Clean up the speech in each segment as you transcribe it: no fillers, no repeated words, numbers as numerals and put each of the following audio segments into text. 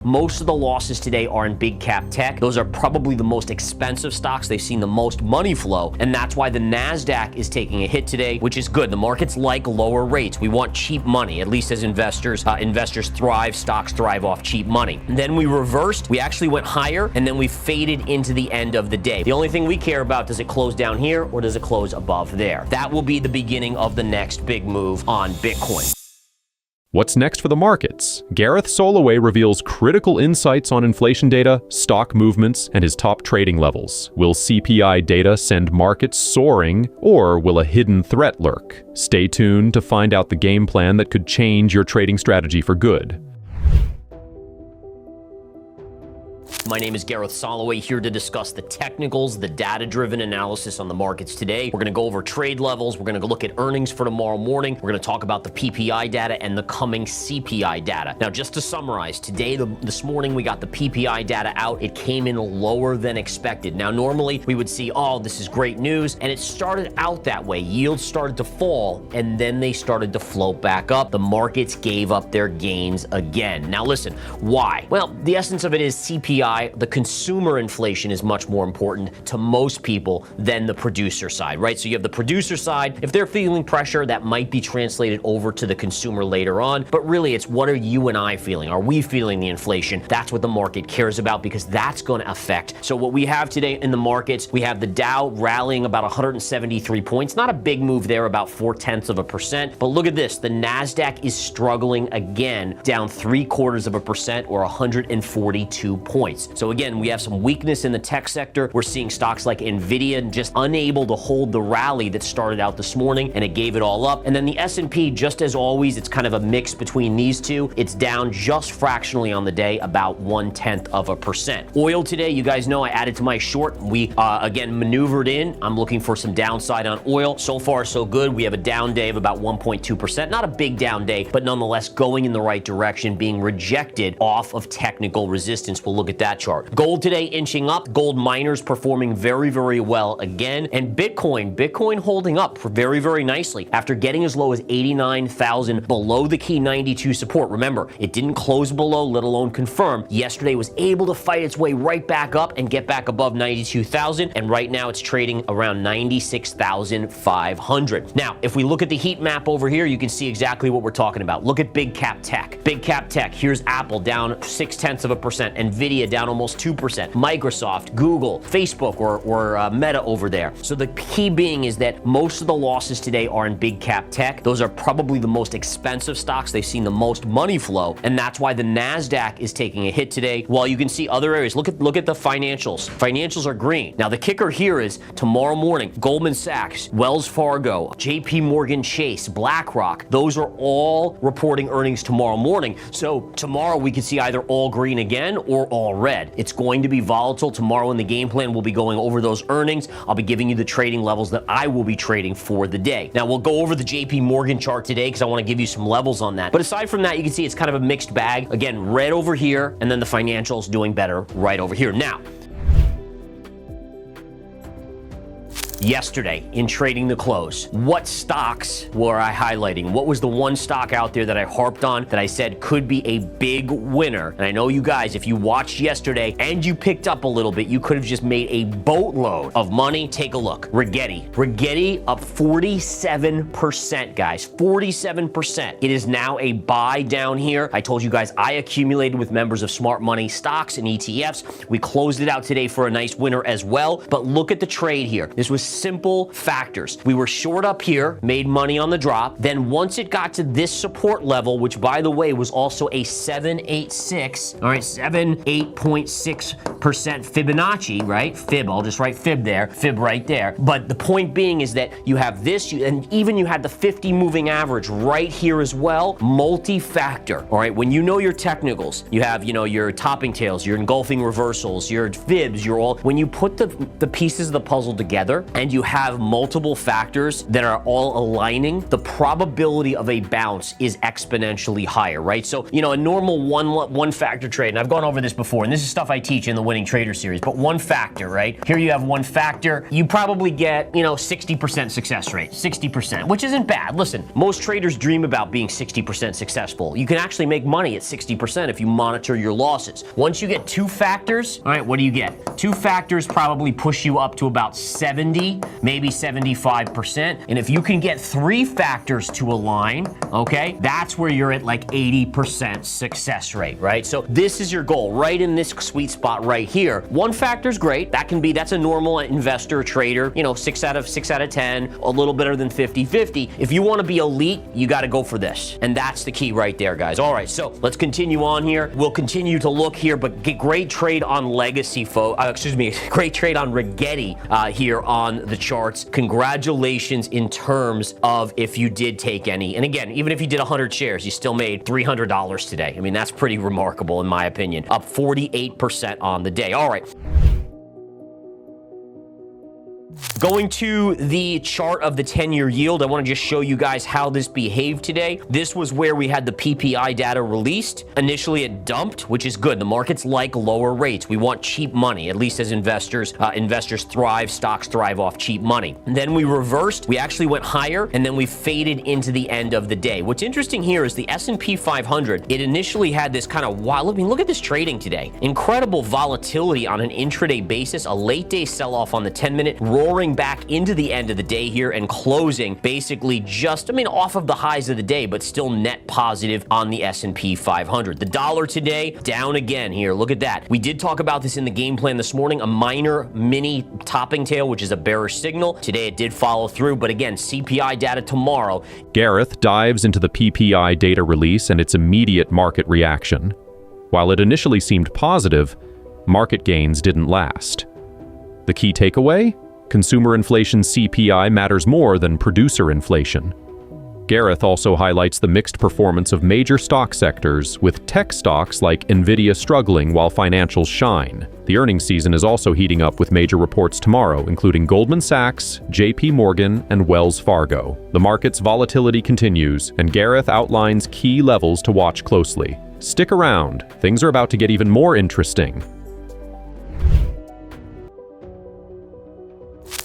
Most of the losses today are in big cap tech. Those are probably the most expensive stocks. They've seen the most money flow, and that's why the NASDAQ is taking a hit today, which is good. The markets like lower rates. We want cheap money, at least as investors. Investors thrive, stocks thrive off cheap money. And then we reversed. We actually went higher, and then we faded into the end of the day. The only thing we care about, does it close down here or does it close above there? That will be the beginning of the next big move on Bitcoin. What's next for the markets? Gareth Soloway reveals critical insights on inflation data, stock movements, and his top trading levels. Will CPI data send markets soaring, or will a hidden threat lurk? Stay tuned to find out the game plan that could change your trading strategy for good. My name is Gareth Soloway, here to discuss the technicals, the data-driven analysis on the markets today. We're going to go over trade levels. We're going to look at earnings for tomorrow morning. We're going to talk about the PPI data and the coming CPI data. Now, just to summarize, this morning, we got the PPI data out. It came in lower than expected. Now, normally, we would see, oh, this is great news, and it started out that way. Yields started to fall, and then they started to float back up. The markets gave up their gains again. Now, listen, why? Well, the essence of it is CPI. The consumer inflation is much more important to most people than the producer side, right? So you have the producer side. If they're feeling pressure, that might be translated over to the consumer later on. But really, it's what are you and I feeling? Are we feeling the inflation? That's what the market cares about, because that's going to affect. So what we have today in the markets, we have the Dow rallying about 173 points. Not a big move there, about 0.4%. But look at this. The NASDAQ is struggling again, down 0.75% or 142 points. So again, we have some weakness in the tech sector. We're seeing stocks like Nvidia just unable to hold the rally that started out this morning, and it gave it all up. And then the S&P, just as always, it's kind of a mix between these two. It's down just fractionally on the day, about 0.1%. Oil today, you guys know I added to my short. We again maneuvered in. I'm looking for some downside on oil. So far, so good. We have a down day of about 1.2%. Not a big down day, but nonetheless going in the right direction, being rejected off of technical resistance. We'll look at that chart. Gold today inching up. Gold miners performing very, very well again. And Bitcoin holding up very, very nicely after getting as low as 89,000 below the key 92 support. Remember, it didn't close below, let alone confirm. Yesterday was able to fight its way right back up and get back above 92,000. And right now it's trading around 96,500. Now, if we look at the heat map over here, you can see exactly what we're talking about. Look at big cap tech. Big cap tech. Here's Apple down 0.6%. Nvidia down almost 2%. Microsoft, Google, Facebook, or Meta over there. So the key being is that most of the losses today are in big cap tech. Those are probably the most expensive stocks. They've seen the most money flow, and that's why the NASDAQ is taking a hit today. While you can see other areas, look at the financials. Financials are green. Now the kicker here is tomorrow morning, Goldman Sachs, Wells Fargo, JP Morgan Chase, BlackRock, those are all reporting earnings tomorrow morning. So tomorrow we could see either all green again or all red. It's going to be volatile. Tomorrow in the game plan, we'll be going over those earnings. I'll be giving you the trading levels that I will be trading for the day. Now, we'll go over the JP Morgan chart today because I want to give you some levels on that. But aside from that, you can see it's kind of a mixed bag. Again, red over here, and then the financials doing better right over here. Now, yesterday in trading the close, what stocks were I highlighting? What was the one stock out there that I harped on that I said could be a big winner? And I know you guys, if you watched yesterday and you picked up a little bit, you could have just made a boatload of money. Take a look. Rigetti up 47%, guys. 47%. It is now a buy down here. I told you guys I accumulated with members of Smart Money stocks and ETFs. We closed it out today for a nice winner as well. But look at the trade here. This was simple factors. We were short up here, made money on the drop. Then once it got to this support level, which by the way was also a 7.86, all right, 8.6% Fibonacci, right? Fib, I'll just write fib there, fib right there. But the point being is that you have this, and even you had the 50 moving average right here as well, multi-factor, all right? When you know your technicals, you have, your topping tails, your engulfing reversals, your fibs, when you put the pieces of the puzzle together and you have multiple factors that are all aligning, the probability of a bounce is exponentially higher, right? So, you know, a normal one factor trade, and I've gone over this before, and this is stuff I teach in the Winning Trader series, but one factor, right? Here you have one factor, you probably get, you know, 60% success rate, 60%, which isn't bad. Listen, most traders dream about being 60% successful. You can actually make money at 60% if you monitor your losses. Once you get two factors, all right, what do you get? Two factors probably push you up to about 70, maybe 75%. And if you can get three factors to align, okay, that's where you're at like 80% success rate, right? So this is your goal, right in this sweet spot right here. One factor is great. That's a normal investor trader, you know, 6 out of 10, a little better than 50-50. If you want to be elite, you got to go for this. And that's the key right there, guys. All right, so let's continue on here. We'll continue to look here, but get great trade on Legacy, great trade on Rigetti here on the charts. Congratulations in terms of if you did take any. And again, even if you did 100 shares, you still made $300 today. I mean, that's pretty remarkable in my opinion. Up 48% on the day. All right. Going to the chart of the 10-year yield, I want to just show you guys how this behaved today. This was where we had the PPI data released. Initially, it dumped, which is good. The markets like lower rates. We want cheap money, at least as investors. Investors thrive, stocks thrive off cheap money. And then we reversed. We actually went higher, and then we faded into the end of the day. What's interesting here is the S&P 500. It initially had this kind of wild, I mean, look at this trading today. Incredible volatility on an intraday basis, a late day sell-off on the 10-minute, roaring back into the end of the day here and closing basically just, I mean, off of the highs of the day, but still net positive on the S&P 500. The dollar today down again here. Look at that. We did talk about this in the game plan this morning, a minor mini topping tail, which is a bearish signal. Today it did follow through, but again, CPI data tomorrow. Gareth dives into the PPI data release and its immediate market reaction. While it initially seemed positive, market gains didn't last. The key takeaway? Consumer inflation CPI matters more than producer inflation. Gareth also highlights the mixed performance of major stock sectors, with tech stocks like Nvidia struggling while financials shine. The earnings season is also heating up with major reports tomorrow, including Goldman Sachs, JP Morgan, and Wells Fargo. The market's volatility continues, and Gareth outlines key levels to watch closely. Stick around, things are about to get even more interesting.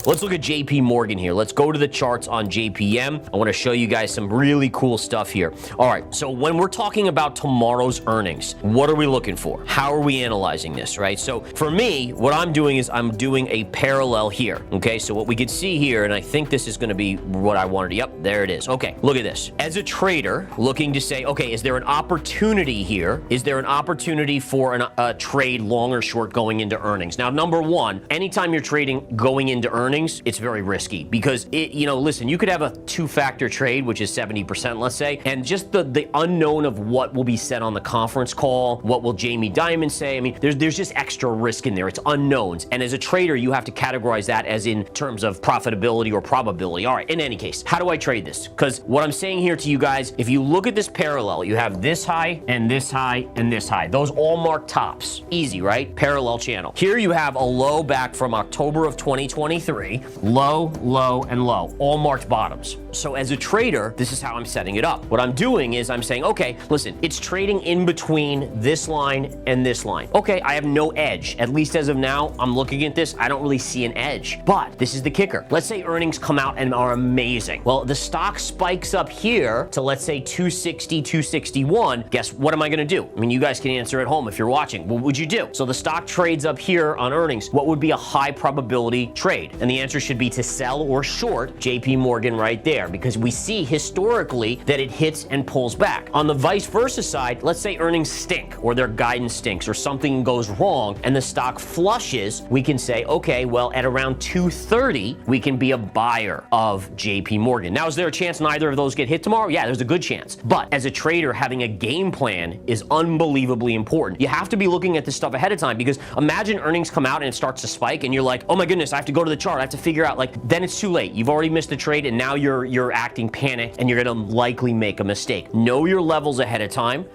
Let's look at JP Morgan here. Let's go to the charts on JPM. I want to show you guys some really cool stuff here. All right, so when we're talking about tomorrow's earnings, what are we looking for? How are we analyzing this, right? So for me, what I'm doing is I'm doing a parallel here, okay? So what we could see here, and I think this is going to be what I wanted. Yep, there it is. Okay, look at this. As a trader looking to say, okay, is there an opportunity here? Is there an opportunity for a trade long or short going into earnings? Now, number one, anytime you're trading going into earnings, it's very risky because listen, you could have a two-factor trade, which is 70%, let's say, and just the unknown of what will be said on the conference call, what will Jamie Dimon say? I mean, there's just extra risk in there. It's unknowns. And as a trader, you have to categorize that as in terms of profitability or probability. All right, in any case, how do I trade this? Because what I'm saying here to you guys, if you look at this parallel, you have this high and this high and this high. Those all mark tops. Easy, right? Parallel channel. Here you have a low back from October of 2023. Low, low, and low, all marked bottoms. So as a trader, this is how I'm setting it up. What I'm doing is I'm saying, okay, listen, it's trading in between this line and this line. Okay, I have no edge. At least as of now, I'm looking at this, I don't really see an edge. But this is the kicker. Let's say earnings come out and are amazing. Well, the stock spikes up here to, let's say, 260, 261. Guess what am I gonna do? I mean, you guys can answer at home if you're watching. What would you do? So the stock trades up here on earnings. What would be a high probability trade? And the answer should be to sell or short JP Morgan right there, because we see historically that it hits and pulls back. On the vice versa side, let's say earnings stink or their guidance stinks or something goes wrong and the stock flushes, we can say, okay, well, at around 230, we can be a buyer of JP Morgan. Now, is there a chance neither of those get hit tomorrow? Yeah, there's a good chance. But as a trader, having a game plan is unbelievably important. You have to be looking at this stuff ahead of time, because imagine earnings come out and it starts to spike and you're like, oh my goodness, I have to go to the chart. I have to figure out, like, then it's too late. You've already missed the trade and now you're acting panicked and you're gonna likely make a mistake. Know your levels ahead of time.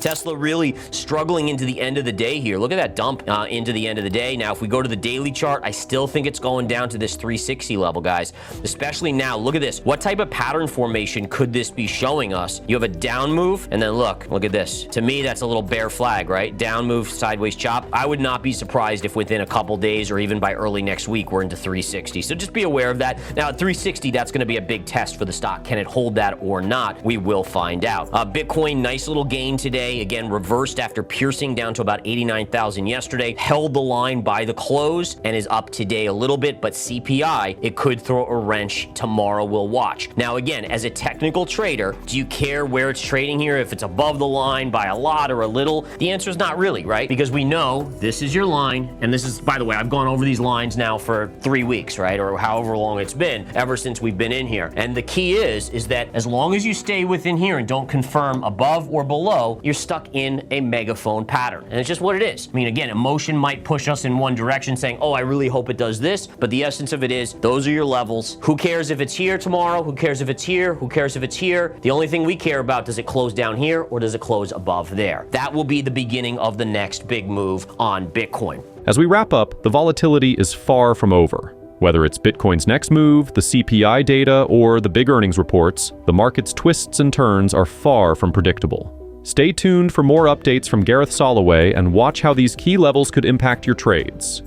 Tesla really struggling into the end of the day here. Look at that dump into the end of the day. Now, if we go to the daily chart, I still think it's going down to this 360 level, guys. Especially now, look at this. What type of pattern formation could this be showing us? You have a down move, and then look at this. To me, that's a little bear flag, right? Down move, sideways chop. I would not be surprised if within a couple days or even by early next week, we're into 360. So just be aware of that. Now, at 360, that's going to be a big test for the stock. Can it hold that or not? We will find out. Bitcoin, nice little gain today. Again, reversed after piercing down to about 89,000 yesterday. Held the line by the close and is up today a little bit, but CPI, it could throw a wrench tomorrow. We'll watch. Now, again, as a technical trader, do you care where it's trading here? If it's above the line by a lot or a little? The answer is not really, right? Because we know this is your line, and this is, by the way, I've gone over these lines now for 3 weeks, right? Or however long it's been, ever since we've been in here. And the key is that as long as you stay within here and don't confirm above or below, you're stuck in a megaphone pattern. And it's just what it is. I mean, again, emotion might push us in one direction saying, oh, I really hope it does this. But the essence of it is, those are your levels. Who cares if it's here tomorrow? Who cares if it's here? Who cares if it's here? The only thing we care about, does it close down here or does it close above there? That will be the beginning of the next big move on Bitcoin. As we wrap up, the volatility is far from over. Whether it's Bitcoin's next move, the CPI data, or the big earnings reports, the market's twists and turns are far from predictable. Stay tuned for more updates from Gareth Soloway and watch how these key levels could impact your trades.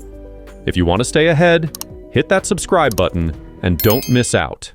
If you want to stay ahead, hit that subscribe button and don't miss out.